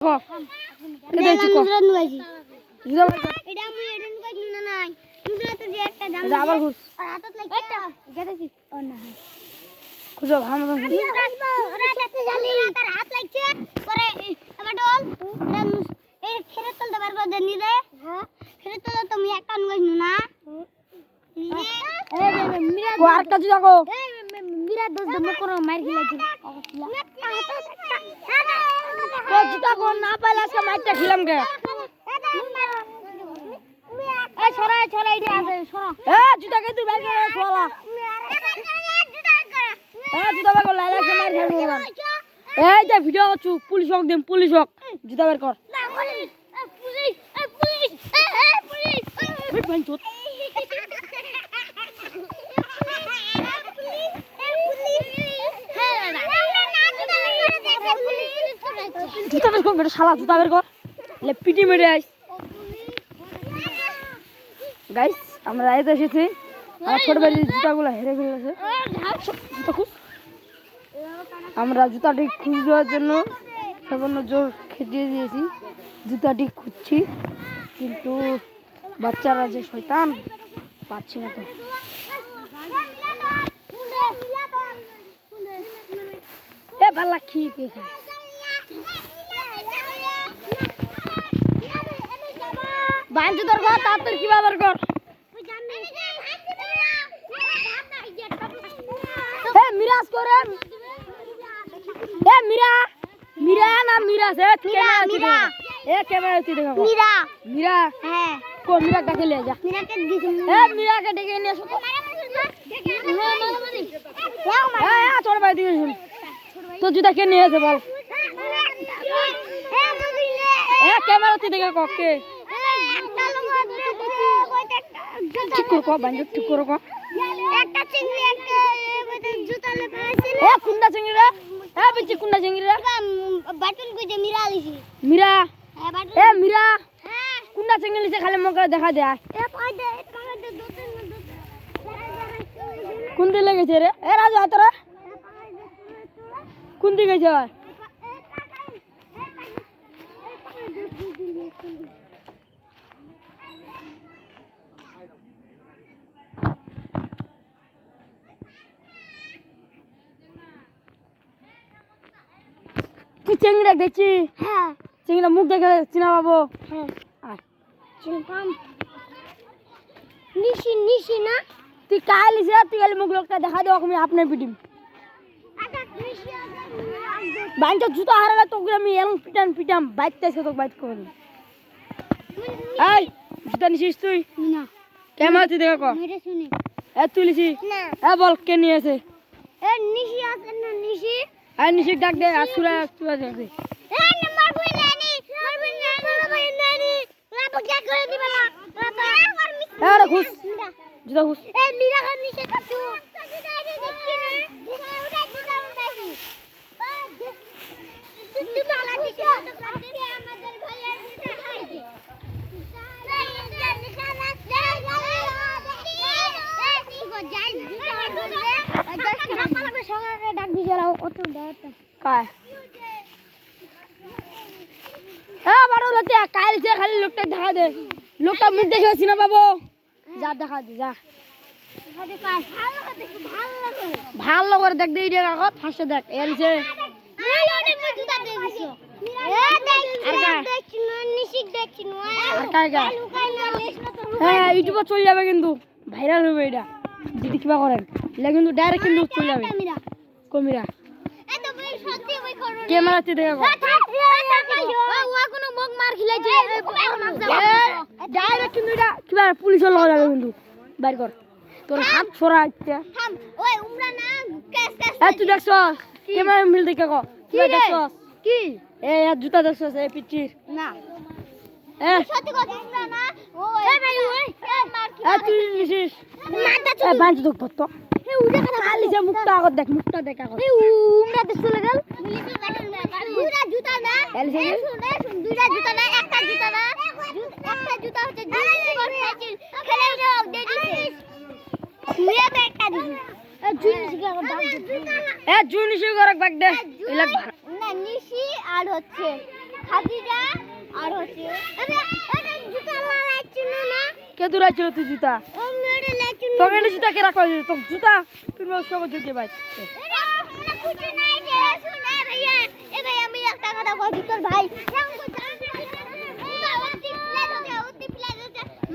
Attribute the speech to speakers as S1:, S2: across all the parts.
S1: এটা আমি এটা নুগাই না নাই নুগরা তো যে একটা দাম আবার ঘুষ আর হাতত লাগছে গেতেছি ও না
S2: খুঁজো ভালো
S1: ওরা কাছে জানি তার হাত লাগছে পরে আমার ডল এই খেরে তলতে পারবো জানি রে হ্যাঁ খেরে তলতে তুমি একটা নুগাই না মিরা
S2: আর কাজ যাও
S1: মিরা দোষ দম করো মার খেলাইছি
S2: ও জুতা কোন না পাইলে আজকে মাইরটা খেলাম গে
S1: এই ছড়া ছড়া এইটা আছে ছড়া
S2: জুতা কে তুই বাইর করে ছলা জুতা বাইর কর লাইলা সে মার খেলবো এই যে ভিডিও করছু পুলিশ হোক দিম পুলিশ হোক জুতা বাইর কর
S1: না পুলিশ পুলিশ পুলিশ
S2: বিট ভাই চোদ জুতা বের কর বেটা শালা জুতা বের কর লে পিটি মেরে আইস গাইস আমরা আইতে এসেছি আমার ছোট ভাই জুতাগুলো হেরে ফেলেছে জুতা খুঁজ আমরা জুতাটি খুঁজার জন্য সামান্য জোর খেটিয়ে দিয়েছি জুতাটি খুঁজছি কিন্তু বাচ্চারা যে শয়তান পাচ্ছি না তো এ ভালো কি পেখা বাঞ্চু তোর ঘর তার তোর কি বাবার ঘর এ মিরাজ করে এ মিরা মিরা না মিরাজ এ
S1: মিরা
S2: এ ক্যামেরা তুই দেখা
S1: মিরা
S2: মিরা
S1: হ্যাঁ
S2: কো মিরা ডাকে নিয়ে যা
S1: মিরাকে দিছি
S2: এ মিরাকে ডেকে নিয়ে এসো ছোট ভাই দিকে শুন তো জুতা কে নিয়ে এসে বল এ ক্যামেরা তুই দেখে কে ঠিক করে কো বাঞ্জু ঠিক করে কো
S1: একটা চিংড়ি একটা জুতা লেপাইছিল
S2: এ কুন্ডা চিংড়ি রে এ বিচি কুন্ডা চিংড়ি রে
S1: বাটুল কইতে মিরা দিছি
S2: মীরা
S1: হ্যাঁ বাটুল
S2: এ মীরা
S1: হ্যাঁ
S2: কুন্ডা চিংড়ি লিছে খালি মুখ দেখা দে
S1: এ পাইদে দুতে
S2: কোন দিকে লেগেছে রে এ রাজু আয় তোরা কোন দিকে গেছে তুই চিংড়ি দেখছি
S1: হ্যাঁ
S2: চিংড়ি মুখ দেখে চিনা পাবো
S1: হ্যাঁ
S2: আয়
S1: চিনপাম নিশি নিশি না
S2: তুই কাল লিছে তুই খালি মুখ লোকটা দেখা দে আমি আপনি পিটিম
S1: আটা নিশি
S2: বাইনটা জুতা হারালে তোকে আমি এরকম পিটাম বাইকতে এসে তোকে বাইক করে দিই এই জুতা নিছিস তুই
S1: না
S2: কেমন তুই দেখা কর
S1: মেরে শুনি
S2: এ তুই লিছি
S1: না
S2: এ বল কে নিয়ে এসে
S1: এ নিশি আছে না নিশি
S2: এই নিশিক ডাক দে আসুরা তুই আছে
S1: এ নাম্বার বই নানি মারবি নানি বই নানি রাপা কি করে দিবে না রাপা
S2: এ রে খুশ জুতা খুশ
S1: এ মিরা খান নিশে কাটু জুতা আইতে দেখছি না ওটা জুতা উঠাইছি তুই মালা দিছিস তো কাটে আমাদের ভাইয়ের জুতা খাইছে
S2: काय বারো রাতে কাল যে খালি লোকটা দেখা দে লোকটা মুখ দেখে চিনা পাবো যা দেখা দে যা ভালো করে দেখ দে এটা কাগজ ফার্স্টে দেখ এর যে হ্যাঁ ইউটিউবে চলে যাবে কিন্তু ভাইরাল হবে এটা যদি কিবা করেন এটা কিন্তু ডাইরেক্ট কিন্তু চলে যাবে কমিরা ক্যামেরা তে দেখো ডাইরেক্ট কিন্তু এটা কিবা পুলিশের লগে যাবে কিন্তু বাইর কর তোর হাত ছড়া আইতে তুই দেখছ ক্যামেরা মিল দেখে কো কি দেখছ
S1: কি
S2: এ জুতা দেখছ এ পিচির
S1: না
S2: এ
S1: সত্যি কথা উমরা না ও এ ভাই ওই মার কি
S2: তুই নিছিস
S1: মারটা
S2: এ বাঞ্চ দুঃখ তো
S1: এ উড়ে কথা
S2: খালি যে মুখটা আগত দেখ মুখটা দেখ আগত
S1: এ উমরা তে চলে গেল দুইটা জুতা না দুইটা জুতা না একটা জুতা না একটা জুতা হচ্ছে জুতা সাইকেল খেলে দাও দে দিছিস মুয়া তো একটা দিছিস এ জুনিস কি আগত দাও
S2: এ জুনিস করক বাগ দে
S1: না নিশি আর হচ্ছে খাদিজা আর হচ্ছে আরে জুতা লাগাইছিল না
S2: কে দূরাইছিল তুই জুতা
S1: ও মেরে লাগাইছিল
S2: তোকে এটা জুতা কে রাখা হয়েছে তো জুতা তুই সব ঝুঁকে ভাই
S1: কিছু নাই রে শুনে ভাইয়া এ ভাই আমি একটা কথা বলি তোর ভাই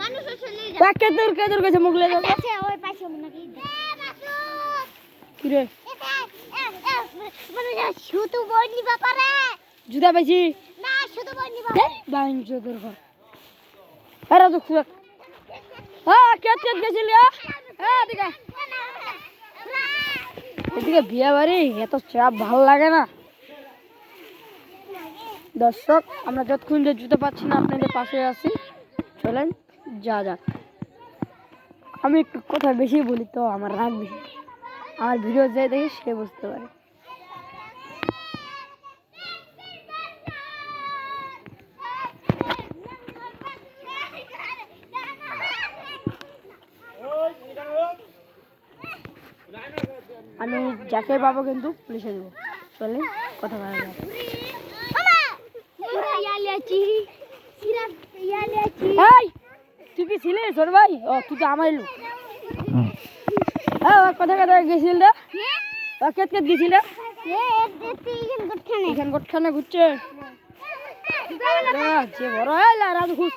S1: মানুষ চলে যায়
S2: কে দূর গেছে মুগলে যাবে
S1: আছে ওই পাশে মনে কি
S2: কি রে
S1: মানে শুধু বইনি ব্যাপারে
S2: জুতা পাইছি
S1: না শুধু বইনি ব্যাপারে
S2: বাইঞ্চ তোর ঘর আরে তো খুব হ্যাঁ কে গেছিলি হ্যাঁ এদিকে এদিকে বিয়ে বাড়ি এত চাপ ভালো লাগে না দর্শক আমরা যতক্ষণ যে জুতো পাচ্ছি না আপনাদের পাশে আছি চলেন যা যাক আমি একটু কথা বেশি বলি তো আমার রাগ বেশি আমার ভিডিও যাই দেখি সে বুঝতে পারে আমি যাকে পাবো কিন্তু পুলিশে দেবো চলে কথা বলা যাক এই তুই কি ছিলিস ছোট ভাই ও তুই তো আমার লোক হ্যাঁ কথা গেছিল রে ও কেত গেছিল এখান গোটখানে ঘুরছে যে বড় রাজ ঘুষ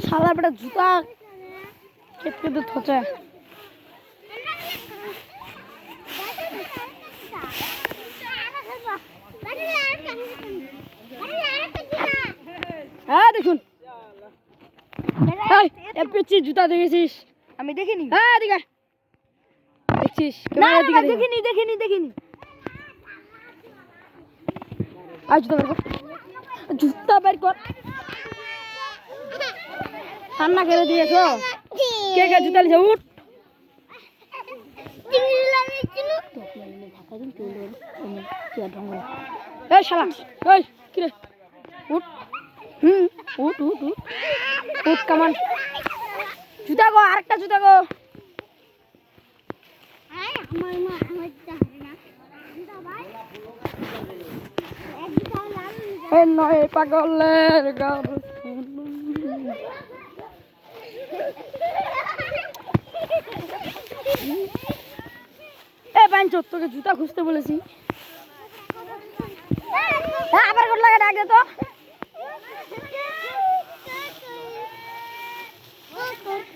S2: শালা বেটা জুতা কেত থচে হ্যাঁ দেখুন পিচ্ছি জুতা দেখেছিস
S1: আমি দেখিনি
S2: হ্যাঁ দিকে দেখছিস দেখিনি আর জুতা বের কর ঠান্ডা করে দিয়েছো কে জুতা লিছে উঠ এই শালা এই কি রে উঠ উঠ কামান জুতা গো আরেকটা জুতা গো নয় পাগলের গান বাঞ্চো তোকে জুতা খুঁজতে বলেছি আবার কোট লাগে ডাক দে তো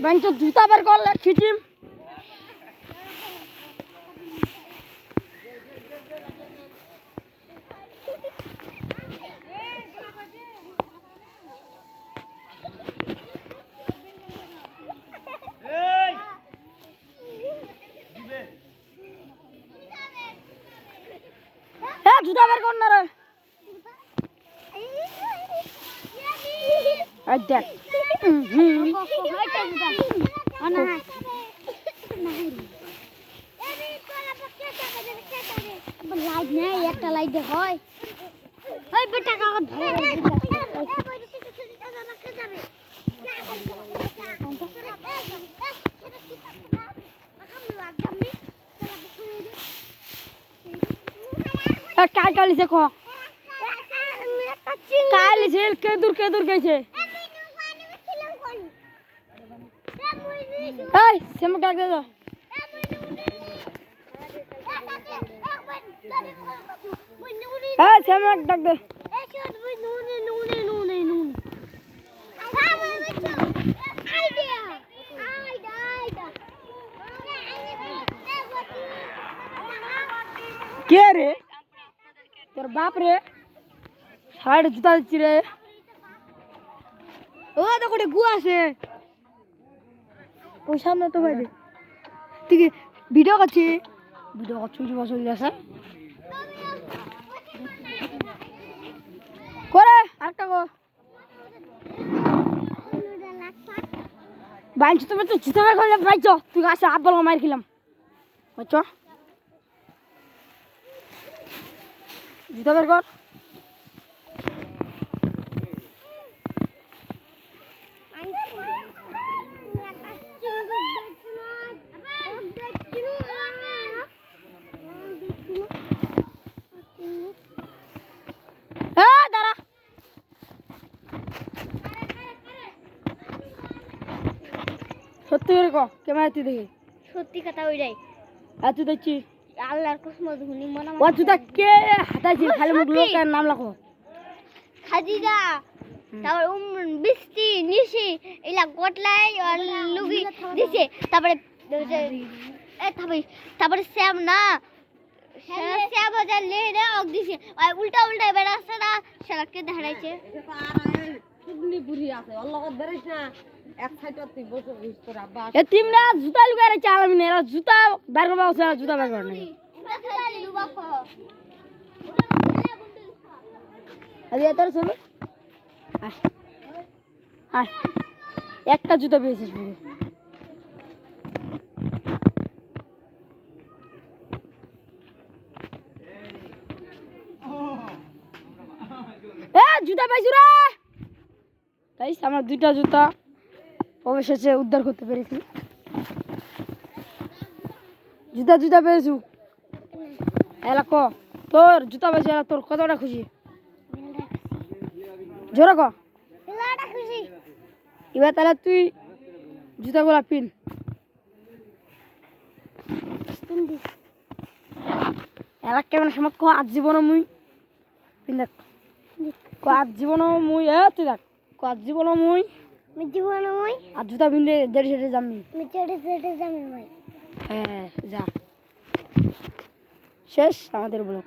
S2: বাঞ্চো জুতা বের করলে খিচিম জুতা বের কর না রে দেখ
S1: লাইট নেই একটা লাইট দেখ হয় বেটা কাগজ
S2: কাল কালিছে খ কালিছে কে দূর গেছে এই সেমক ডাক দে তো এই সেমক ডাক দে কে রে তোর বাপ রে সাইড জুতা দিচ্ছি রে ও দেখো গু আছে ওই সামনে তো বাইরে তুই ভিডিও করছি বছর আছে করে আরেকটা গো বাইঞ্চ তুমি তো জুতা বের করলে বাইচ তুই আসে আব্বাল মার খেলাম বুঝছ জুতা বের কর তুই রে ক ক্যামেরা তুই দেখি
S1: সত্যি কথা ওইটাই
S2: আর তুই দেখছি
S1: আল্লাহর কসম ধুনি মনে
S2: ও জুতা কে হাতাইছে খালি মুখ লোকের নাম লেখো
S1: খাদিজা তারপর বৃষ্টি নিশি এলা গোটলাই আর লুগি দিছে তারপরে তারপরে শ্যাম না শ্যাম বাজার লে রে অগ দিছে আর উল্টা উল্টা বেড়াছে না সেটাকে দেখাইছে
S2: এ তিমরা জুতা লুকাই রে চালাবি না এরা জুতা বার করবা আছে জুতা বার কর নাকি আরে তোর চলো আয় আয় একটা জুতা পেয়েছিস পুরো এ জুতা পাইছু রে গাইস আমরা দুইটা জুতা অবশেষে উদ্ধার করতে পেরেছি জুতা জুতা পেয়েছু এলা ক তোর জুতা পেয়েছি এলা তোর কতটা খুশি জোরে ক
S1: লাটা খুশি
S2: এবার তাহলে তুই জুতাগুলা পিন এলা কেমন সময় ক আজ জীবন মুই পিন দেখ ক আজ জীবন মুই তুই দেখ ক আজ জীবন মুই
S1: আমি জীবন মই
S2: আর জুতা পিনলে দেড় সেটে যাবি
S1: আমি চেটে চেটে যামি ভাই
S2: হ্যাঁ যা শেষ আমাদের ব্লগ